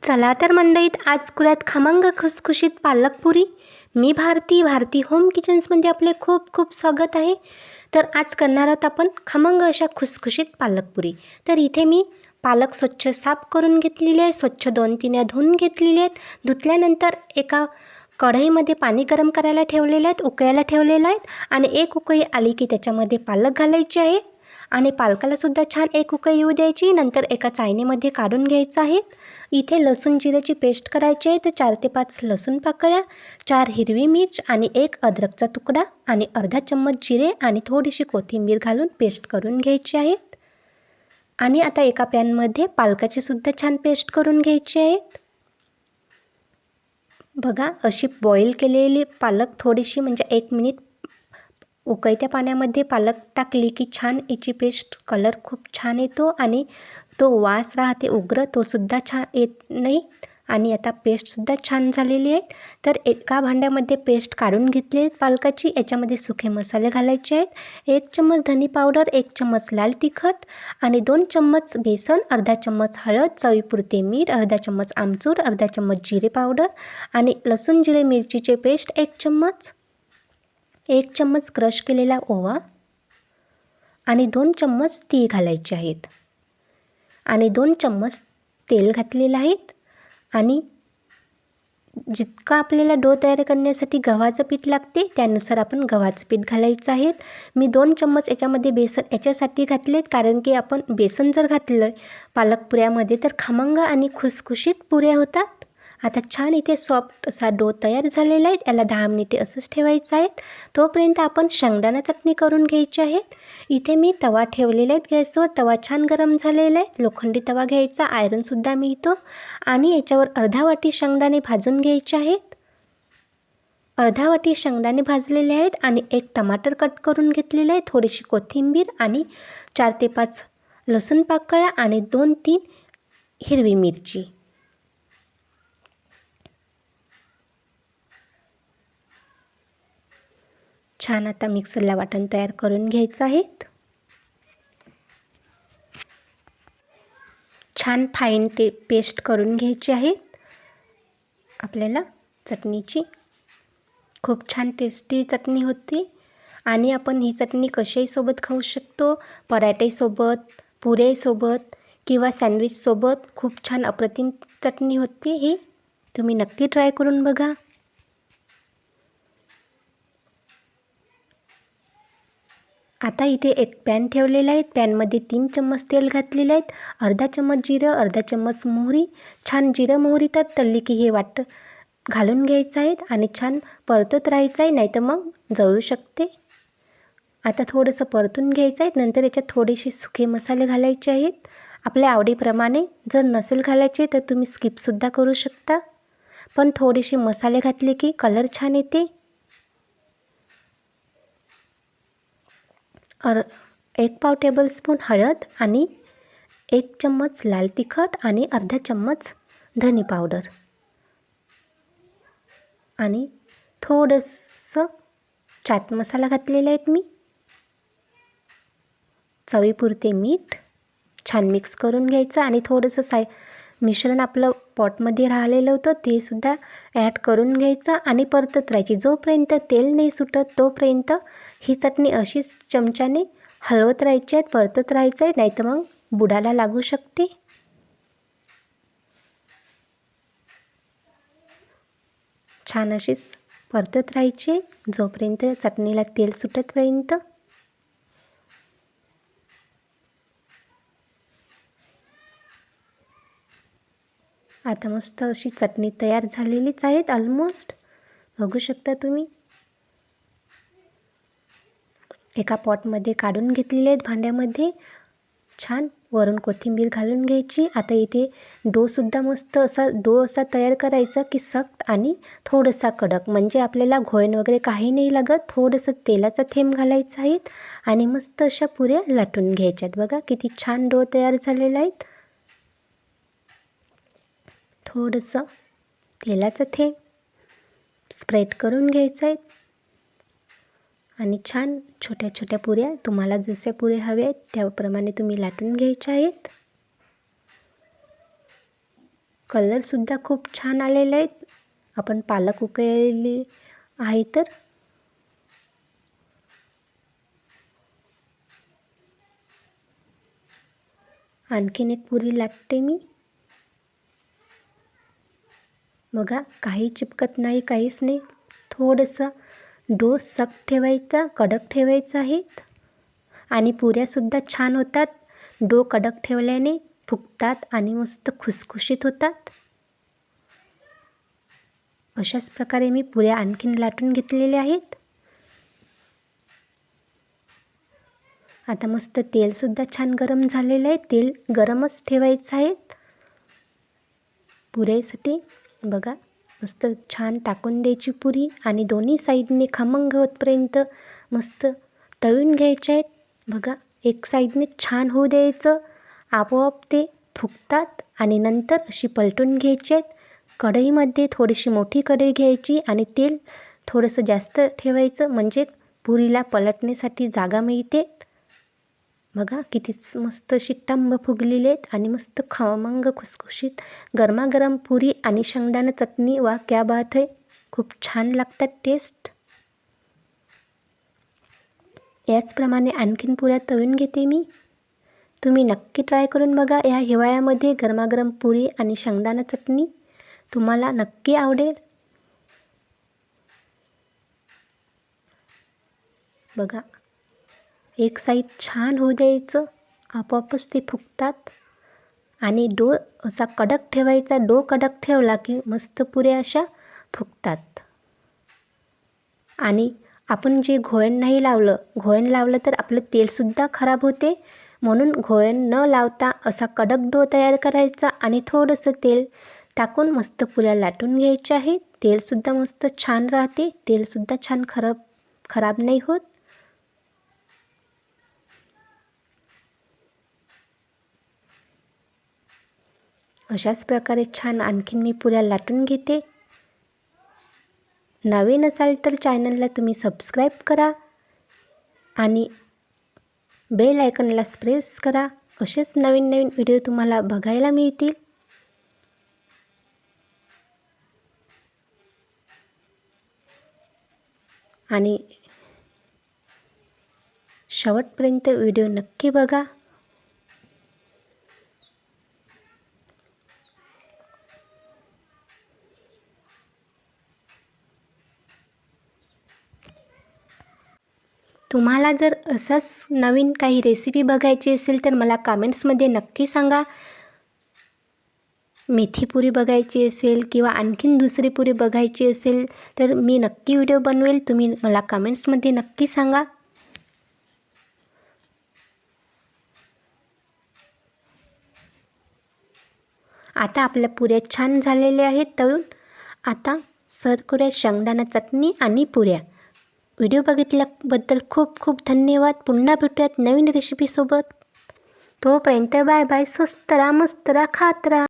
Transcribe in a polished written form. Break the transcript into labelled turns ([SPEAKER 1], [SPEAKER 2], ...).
[SPEAKER 1] चला तर मंडळीत, आज करूयात खमंग खुसखुशीत पालकपुरी. मी भारती होम किचन्समध्ये आपले खूप खूप स्वागत आहे. तर आज करणार आहोत आपण खमंग अशा खुसखुशीत पालकपुरी. तर इथे मी पालक स्वच्छ साफ करून घेतलेली आहे, स्वच्छ 2-3 वेळा धुवून घेतलेली आहेत. धुतल्यानंतर एका कढईमध्ये पाणी गरम करायला ठेवलेले आहेत, उकळायला ठेवलेलं आहेत. आणि एक उकळी आली की त्याच्यामध्ये पालक घालायचे आहे आणि पालकालासुद्धा छान एक उकळी येऊ द्यायची. नंतर एका चाळणीमध्ये काढून घ्यायचं आहे. इथे लसूण जिऱ्याची पेस्ट करायची आहे. तर 4 ते 5 लसूण पाकळ्या, 4 हिरवी मिर्च आणि 1 अद्रकचा तुकडा आणि अर्धा चम्मच जिरे आणि थोडीशी कोथिंबीर घालून पेस्ट करून घ्यायची आहे. आणि आता एका पॅनमध्ये पालकाची सुद्धा छान पेस्ट करून घ्यायची आहे. बघा, अशी बॉईल केलेली पालक थोडीशी म्हणजे 1 मिनिट उकळत्या पाण्यामध्ये पालक टाकली की छान याची पेस्ट कलर खूप छान येतो आणि तो वास राहते उग्र, तो सुद्धा छान येत नाही. आणि आता पेस्टसुद्धा छान झालेली आहे. तर एका भांड्यामध्ये पेस्ट काढून घेतली आहे पालकाची. याच्यामध्ये सुके मसाले घालायचे आहेत. 1 चम्मच धनी पावडर, 1 चम्मच लाल तिखट आणि 2 चम्मच बेसन, अर्धा चम्मच हळद, चवीपुरते मीठ, अर्धा चम्मच आमचूर, अर्धा चम्मच जिरे पावडर आणि लसूण जिरे मिरचीचे पेस्ट 1 चम्मच, 1 चम्मच क्रश केलेला ओवा आणि 2 चम्मच तीळ घालायचे आहेत आणि 2 चम्मच तेल घातलेलं आहेत. आणि जितका आपल्याला डो तयार करण्यासाठी गव्हाचं पीठ लागते त्यानुसार आपण गव्हाचं पीठ घालायचं आहे. मी 2 चम्मच याच्यामध्ये बेसन याच्यासाठी घातलेत कारण की आपण बेसन जर घातलं पालक पुऱ्यामध्ये तर खमंग आणि खुसखुशीत पुऱ्या होतात. आता छान इथे सॉफ्ट असा डो तयार झालेला आहे. याला 10 मिनिटे असंच ठेवायचं आहे. तोपर्यंत आपण शेंगदाणा चटणी करून घ्यायची आहे. इथे मी तवा ठेवलेला आहे गॅसवर. तवा छान गरम झालेला आहे. लोखंडी तवा घ्यायचा, आयरनसुद्धा मिळतो. आणि याच्यावर अर्धा वाटी शेंगदाणे भाजून घ्यायचे आहेत. अर्धा वाटी शेंगदाणे भाजलेले आहेत आणि 1 टमाटर कट करून घेतलेलं आहे, थोडीशी कोथिंबीर आणि 4 ते 5 लसूण पाकळ्या आणि 2-3 हिरवी मिरची. छान आता मिक्सरला वाटण तयार करून घ्यायचं आहे. छान फाईन पेस्ट करून घ्यायची आहे आपल्याला चटणीची. खूप छान टेस्टी चटणी होती आणि आपण ही चटणी कशाही सोबत खाऊ शकतो. पराठेसोबत, पुऱ्यासोबत किंवा सँडविचसोबत खूप छान अप्रतिम चटणी होती ही. तुम्ही नक्की ट्राय करून बघा. आता इथे एक पॅन ठेवलेला आहे. पॅनमध्ये 3 चम्मच तेल घातलेले आहेत, अर्धा चम्मच जिरं, अर्धा चम्मच मोहरी. छान जिरं मोहरी तर तळली की हे घालून घ्यायचं आहे आणि छान परतत राहायचं आहे, नाहीतर मग जळू शकते. आता थोडंसं परतून घ्यायचं आहे. नंतर याच्यात थोडेसे सुके मसाले घालायचे आहेत आपल्या आवडीप्रमाणे. जर नसेल घालायचे तर तुम्ही स्किपसुद्धा करू शकता, पण थोडेसे मसाले घातले की कलर छान येते. 1 टेबलस्पून हळद आणि 1 चम्मच लाल तिखट आणि अर्धा चम्मच धनी पावडर आणि थोडंसं चाट मसाला घातलेला आहे मी, चवीपुरते मीठ. छान मिक्स करून घ्यायचं आणि थोडंसं मिश्रण आपलं पॉटमध्ये राहिलेलं होतं ते सुद्धा ॲड करून घ्यायचं आणि परतत राहायची. जोपर्यंत तेल नाही सुटत तोपर्यंत ही चटणी अशीच चमच्याने हलवत राहायची आहे, परतत राहायचं आहे, नाहीतर मग बुडाला लागू शकते. छान अशीच परतत राहायची जोपर्यंत चटणीला तेल सुटेपर्यंत. आता मस्त अशी चटणी तयार झालेलीच आहेत ऑलमोस्ट, बघू शकता तुम्ही. एका पॉटमध्ये काढून घेतलेले आहेत भांड्यामध्ये. छान वरून कोथिंबीर घालून घ्यायची. आता इथे डोसुद्धा मस्त असा तयार करायचा की सख्त आणि थोडासा कडक, म्हणजे आपल्याला घोळण वगैरे काही नाही लागत. थोडंसं तेलाचा थेंब घालायचा आहे आणि मस्त अशा पुऱ्या लाटून घ्यायच्यात. बघा किती छान डो तयार झालेला आहे. थोडंसं तेलाचं थेंब स्प्रेड करून घ्यायचं आहे आणि छान छोट्या छोट्या पुऱ्या तुम्हाला जसे पुऱ्या हवे आहेत त्याप्रमाणे तुम्ही लाटून घ्यायच्या आहेत. कलरसुद्धा खूप छान आलेले आहेत. आपण पालक उकळलेली आहे तर आणखीन एक पुरी लाटते मी. बघा, काही चिपकत नाही, काहीच नाही. थोडंसं डो सख्त ठेवायचा, कडक ठेवायचा आहे आणि पुऱ्यासुद्धा छान होतात. डो कडक ठेवल्याने फुगतात आणि मस्त खुसखुशीत होतात. अशाच प्रकारे मी पुऱ्या आणखीन लाटून घेतलेल्या आहेत. आता मस्त तेलसुद्धा छान गरम झालेलं आहे. तेल गरमच ठेवायचं आहे पुऱ्यासाठी. बघा, मस्त छान टाकून द्यायची पुरी आणि दोन्ही साईडने खमंग होतपर्यंत मस्त तळून घ्यायचे आहेत. बघा, एक साईडने छान होऊ द्यायचं, आपोआप ते फुगतात आणि नंतर अशी पलटून घ्यायची आहेत. कढईमध्ये थोडीशी मोठी कढई घ्यायची आणि तेल थोडंसं जास्त ठेवायचं, म्हणजे पुरीला पलटण्यासाठी जागा मिळते. बघा, किती मस्त अशी टम्म फुगलेले आहेत आणि मस्त खमंग खुसखुशीत गरमागरम पुरी आणि शेंगदाणा चटणी. वा क्या बात है, खूप छान लागतात टेस्ट. याचप्रमाणे आणखीन पुऱ्या तळून घेते मी. तुम्ही नक्की ट्राय करून बघा. या हिवाळ्यामध्ये गरमागरम पुरी आणि शेंगदाणा चटणी तुम्हाला नक्की आवडेल. बघा, एक साईड छान होऊ द्यायचं, आपोआपच ते फुगतात. आणि डो असा कडक ठेवायचा. डो कडक ठेवला की मस्त पुऱ्या अशा फुगतात. आणि आपण जे घोळण नाही लावलं, घोळण लावलं तर आपलं तेलसुद्धा खराब होते. म्हणून घोळण न लावता असा कडक डो तयार करायचा आणि थोडंसं तेल टाकून मस्त पुऱ्या लाटून घ्यायच्या आहेत. तेलसुद्धा मस्त छान राहते, तेलसुद्धा छान खराब नाही होत. अशाच प्रकारे छान आणखीन मी पुऱ्या लाटून घेते. नवीन असाल तर चॅनलला तुम्ही सबस्क्राईब करा आणि बेल आयकॉनला प्रेस करा. असेच नवीन नवीन व्हिडिओ तुम्हाला बघायला मिळतील. आणि शेवटपर्यंत व्हिडिओ नक्की बघा. तुम्हाला जर असंच नवीन काही रेसिपी बघायची असेल तर मला कमेंट्समध्ये नक्की सांगा. मेथी पुरी बघायची असेल किंवा आणखीन दुसरी पुरी बघायची असेल तर मी नक्की व्हिडिओ बनवेल. तुम्ही मला कमेंट्समध्ये नक्की सांगा. आता आपल्या पुऱ्या छान झालेल्या आहेत तळून. आता सर्व करूया शेंगदाणा चटणी आणि पुऱ्या. व्हिडिओ बघितल्याबद्दल खूप खूप धन्यवाद. पुन्हा भेटूयात नवीन रेसिपीसोबत. तोपर्यंत बाय बाय. स्वस्त राहा, मस्त राहा, खात राहा.